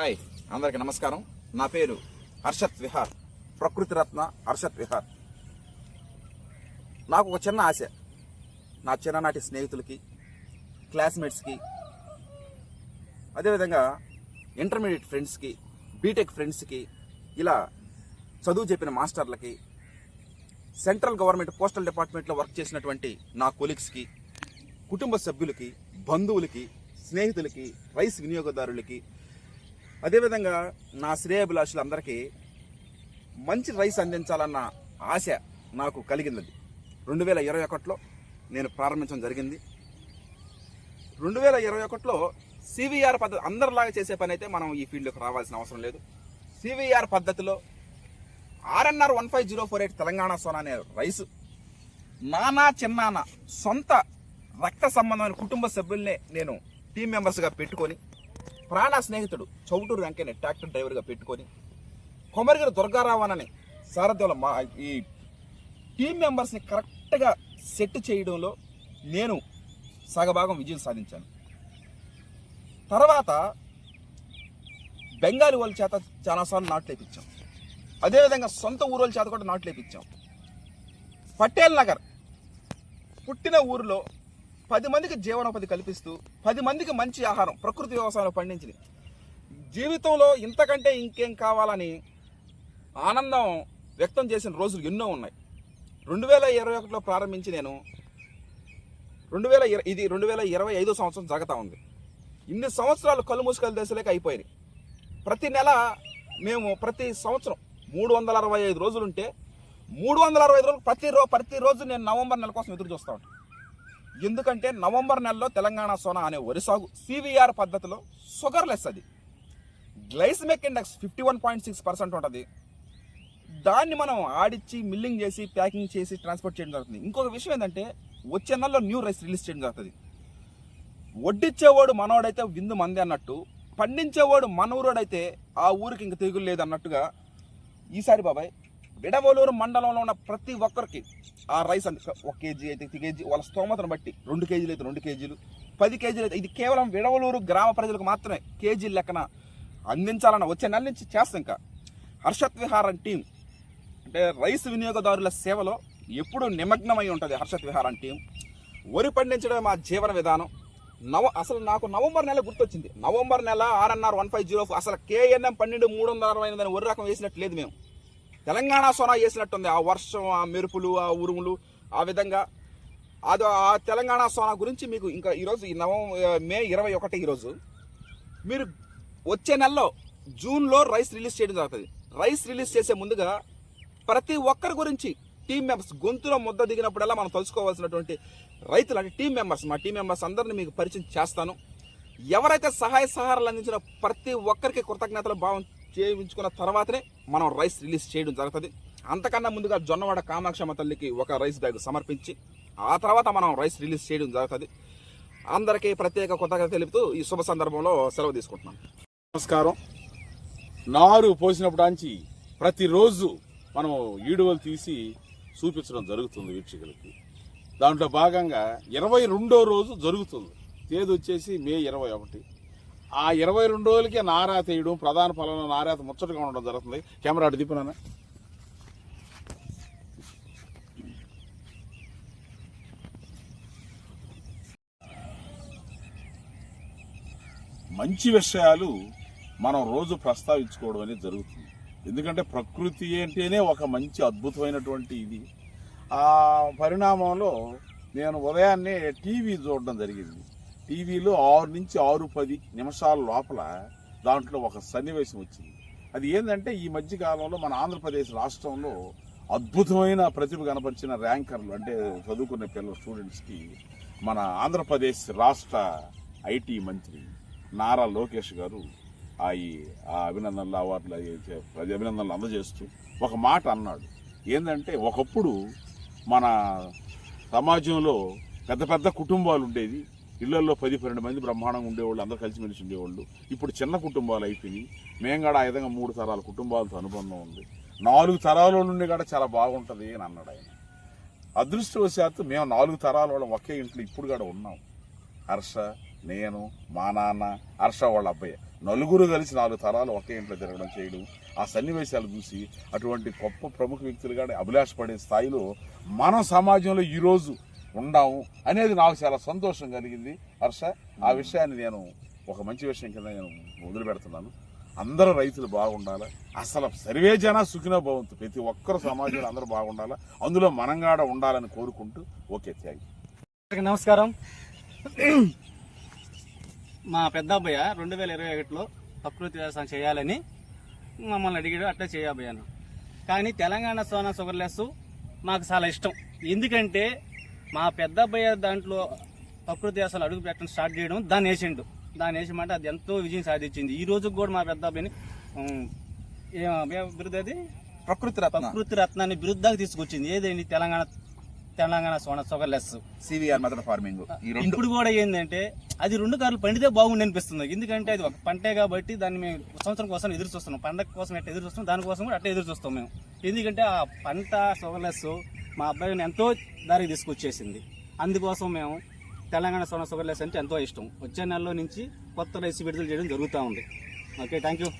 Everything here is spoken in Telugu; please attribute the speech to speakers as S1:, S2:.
S1: హాయ్ అందరికి నమస్కారం. నా పేరు హర్షత్ విహార్, ప్రకృతి రత్న హర్షత్ విహార్. నాకు ఒక చిన్న ఆశ, నా చిన్ననాటి స్నేహితులకి, క్లాస్మేట్స్కి, అదేవిధంగా ఇంటర్మీడియట్ ఫ్రెండ్స్కి, బీటెక్ ఫ్రెండ్స్కి, ఇలా చదువు చెప్పిన మాస్టర్లకి, సెంట్రల్ గవర్నమెంట్ పోస్టల్ డిపార్ట్మెంట్లో వర్క్ చేసినటువంటి నా కొలీగ్స్కి, కుటుంబ సభ్యులకి, బంధువులకి, స్నేహితులకి, రైస్ వినియోగదారులకి, అదేవిధంగా నా శ్రేయాభిలాషులందరికీ మంచి రైస్ అందించాలన్న ఆశ నాకు కలిగినది. 2021లో నేను ప్రారంభించడం జరిగింది. 2021లో సివిఆర్ పద్ధతి అందరిలాగా చేసే పని అయితే మనం ఈ ఫీల్డ్లోకి రావాల్సిన అవసరం లేదు. సివిఆర్ పద్ధతిలో RNR 15048 తెలంగాణ సోనా అనే రైసు నానా చిన్నాన్న సొంత రక్త సంబంధమైన కుటుంబ సభ్యుల్నే నేను టీం మెంబర్స్గా పెట్టుకొని, ప్రాణ స్నేహితుడు చౌటూరు వెంకయ్య ట్రాక్టర్ డ్రైవర్గా పెట్టుకొని, కొమరగిరి దుర్గారావు అనే సారథ్యంలో ఈ టీం మెంబర్స్ని కరెక్ట్గా సెట్ చేయడంలో నేను సగభాగం విజయం సాధించాను. తర్వాత బెంగాలీ వాళ్ళ చేత చాలాసార్లు నాట్లు వేయించాం. అదేవిధంగా సొంత ఊరోళ్ళ చేత కూడా నాట్లు వేయించాం. పటేల్ నగర్ పుట్టిన ఊరిలో 10 మందికి జీవనోపాధి కల్పిస్తూ 10 మందికి మంచి ఆహారం ప్రకృతి వ్యవసాయంలో పండించింది. జీవితంలో ఇంతకంటే ఇంకేం కావాలని ఆనందం వ్యక్తం చేసిన రోజులు ఎన్నో ఉన్నాయి. 2021లో ప్రారంభించి నేను 2025 సంవత్సరం జరుగుతూ ఉంది. ఇన్ని సంవత్సరాలు కళ్ళు మూసుకలు దశలేక అయిపోయాయి. ప్రతి నెల మేము ప్రతి సంవత్సరం 365 రోజులుంటే 365 రోజులు ప్రతిరోజు నేను నవంబర్ నెల కోసం ఎదురు చూస్తూ ఉంటాను. ఎందుకంటే నవంబర్ నెలలో తెలంగాణ సోనా అనే వరి సాగు సివిఆర్ పద్ధతిలో షుగర్లెస్, అది గ్లైసెమిక్ ఇండెక్స్ 51.6% ఉంటుంది. దాన్ని మనం ఆడిచ్చి మిల్లింగ్ చేసి ప్యాకింగ్ చేసి ట్రాన్స్పోర్ట్ చేయడం జరుగుతుంది. ఇంకొక విషయం ఏంటంటే వచ్చే నెలలో న్యూ రైస్ రిలీజ్ చేయడం జరుగుతుంది. వడ్డిచ్చేవాడు మనోడైతే విందు మంది అన్నట్టు, పండించేవాడు మనూరోడైతే ఆ ఊరికి ఇంక తెగులు లేదు అన్నట్టుగా ఈసారి బాబాయ్ విడవలూరు మండలంలో ఉన్న ప్రతి ఒక్కరికి ఆ రైస్ 1 కేజీ అయితే 1 కేజీ, వాళ్ళ స్తోమతను బట్టి 2 కేజీలు అయితే 2 కేజీలు, 10 కేజీలు అయితే, ఇది కేవలం విడవలూరు గ్రామ ప్రజలకు మాత్రమే కేజీల లెక్కన అందించాలన్న వచ్చే నెల నుంచి చేస్తాం. ఇంకా హర్షత్ విహార్ టీం అంటే రైస్ వినియోగదారుల సేవలో ఎప్పుడూ నిమగ్నమై ఉంటుంది. హర్షత్ విహార్ టీం వరి పండించడం మా జీవన విధానం. అసలు నాకు నవంబర్ నెల గుర్తొచ్చింది. నవంబర్ నెల RNR 150 అసలు KNM 12 368 వరి రకం వేసినట్టు లేదు. మేము తెలంగాణ సోనా వేసినట్టుంది. ఆ వర్షం, ఆ మెరుపులు, ఆ ఉరుములు, ఆ విధంగా అది ఆ తెలంగాణ సోనా గురించి మీకు ఇంకా ఈరోజు మే 21 ఈరోజు మీరు వచ్చే నెలలో జూన్లో రైస్ రిలీజ్ చేయడం జరుగుతుంది. రైస్ రిలీజ్ చేసే ముందుగా ప్రతి ఒక్కరి గురించి టీం మెంబర్స్ గొంతులో ముద్ద దిగినప్పుడల్లా మనం తెలుసుకోవాల్సినటువంటి రైతులు అంటే టీం మెంబర్స్, మా టీం మెంబర్స్ అందరినీ మీకు పరిచయం చేస్తాను. ఎవరైతే సహాయ సహకారాలు అందించిన ప్రతి ఒక్కరికి కృతజ్ఞతలు భావం చేయించుకున్న తర్వాతనే మనం రైస్ రిలీజ్ చేయడం జరుగుతుంది. అంతకన్నా ముందుగా జొన్నవాడ కామాక్షమ్మ తల్లికి ఒక రైస్ బ్యాగ్ సమర్పించి ఆ తర్వాత మనం రైస్ రిలీజ్ చేయడం జరుగుతుంది. అందరికీ ప్రత్యేక కృతజ్ఞత తెలుపుతూ ఈ శుభ సందర్భంలో సెలవు తీసుకుంటున్నాను.
S2: నమస్కారం. నారు పోసినప్పుడు ప్రతిరోజు మనం వీడియోలు తీసి చూపించడం జరుగుతుంది వీక్షకులకి. దాంట్లో భాగంగా 22వ రోజు జరుగుతుంది. తేదీ వచ్చేసి మే 21. ఆ 22 రోజులకే నారా తీయడం, ప్రధాన పొలంలో నారాత ముచ్చటగా ఉండడం జరుగుతుంది. కెమెరా అటు దిప్పునా. మంచి విషయాలు మనం రోజు ప్రస్తావించుకోవడం అనేది జరుగుతుంది. ఎందుకంటే ప్రకృతి అంటేనే ఒక మంచి అద్భుతమైనటువంటి ఇది. ఆ పరిణామంలో నేను ఉదయాన్నే టీవీ చూడడం జరిగింది. టీవీలో 6 నుంచి 6:10 నిమిషాల లోపల దాంట్లో ఒక సన్నివేశం వచ్చింది. అది ఏంటంటే ఈ మధ్య కాలంలో మన ఆంధ్రప్రదేశ్ రాష్ట్రంలో అద్భుతమైన ప్రతిభ కనపరిచిన ర్యాంకర్లు అంటే చదువుకునే పిల్లల స్టూడెంట్స్కి మన ఆంధ్రప్రదేశ్ రాష్ట్ర ఐటీ మంత్రి నారా లోకేష్ గారు ఆ అభినందనలు అవార్డులు అభినందనలు అందజేస్తూ ఒక మాట అన్నాడు. ఏంటంటే ఒకప్పుడు మన సమాజంలో పెద్ద పెద్ద కుటుంబాలు ఉండేది. ఇళ్లలో 10-12 మంది బ్రహ్మాండంగా ఉండేవాళ్ళు, అందరూ కలిసిమెలిసి ఉండేవాళ్ళు. ఇప్పుడు చిన్న కుటుంబాలు అయిపోయినాయి. మేము కూడా ఆ విధంగా 3 తరాల కుటుంబాలతో అనుబంధం ఉంది. 4 తరాల నుండి కూడా చాలా బాగుంటుంది అని అన్నాడు ఆయన. అదృష్టవశాత్తు మేము 4 తరాల వాళ్ళం ఒకే ఇంట్లో ఇప్పుడు కూడా ఉన్నాం. హర్ష, నేను, మా నాన్న, హర్ష వాళ్ళ అబ్బాయి నలుగురు కలిసి 4 తరాలు ఒకే ఇంట్లో తిరగడం చేయడం, ఆ సన్నివేశాలు చూసి అటువంటి గొప్ప ప్రముఖ వ్యక్తులుగా అభిలాషపడే స్థాయిలో మనం సమాజంలో ఈరోజు ఉండాము అనేది నాకు చాలా సంతోషం కలిగింది హర్ష. ఆ విషయాన్ని నేను ఒక మంచి విషయం కింద నేను మొదలు పెడుతున్నాను. అందరూ రైతులు బాగుండాలి, అసలు సర్వే జన సుఖినో భవంతు, ప్రతి ఒక్కరు సమాజంలో అందరూ బాగుండాలి, అందులో మనంగాడ ఉండాలని కోరుకుంటూ ఓకే, థ్యాంక్ యూ.
S3: నమస్కారం. మా పెద్ద అబ్బాయి 2021లో ప్రకృతి వ్యవసాయం చేయాలని మమ్మల్ని అడిగాడు, అట్లా చేయబోయాను. కానీ తెలంగాణ సోనా షుగర్లెస్ మాకు చాలా ఇష్టం. ఎందుకంటే మా పెద్ద అబ్బాయి దాంట్లో ప్రకృతి వ్యవసాయం అడుగు పెట్టడం స్టార్ట్ చేయడం, దాన్ని వేసమంటే అది ఎంతో విజయం సాధించింది. ఈ రోజు కూడా మా పెద్ద అబ్బాయిని బిరుదు అది
S1: ప్రకృతి
S3: రత్నాన్ని బిరుద్దాకి తీసుకొచ్చింది. ఏదేంటి Telangana Sona sugarless
S1: CVR method farming.
S3: ఇప్పుడు కూడా ఏంటంటే అది 2 కార్లు పండితే బాగుండి అనిపిస్తుంది. ఎందుకంటే అది ఒక పంటే కాబట్టి దాన్ని మేము సంవత్సరం కోసం ఎదురు చూస్తున్నాం. పండగ కోసం ఎట్లా ఎదురు చూస్తున్నాం, దానికోసం కూడా అట్లా ఎదురు చూస్తాం మేము. ఎందుకంటే ఆ పంట షుగర్లెస్ మా అబ్బాయిని ఎంతో దారికి తీసుకొచ్చేసింది. అందుకోసం మేము తెలంగాణ సోనా షుగర్లెస్ అంటే ఎంతో ఇష్టం. వచ్చే నెలలో నుంచి కొత్త రైస్ విడుదల చేయడం జరుగుతూ ఉంది. Okay, thank you.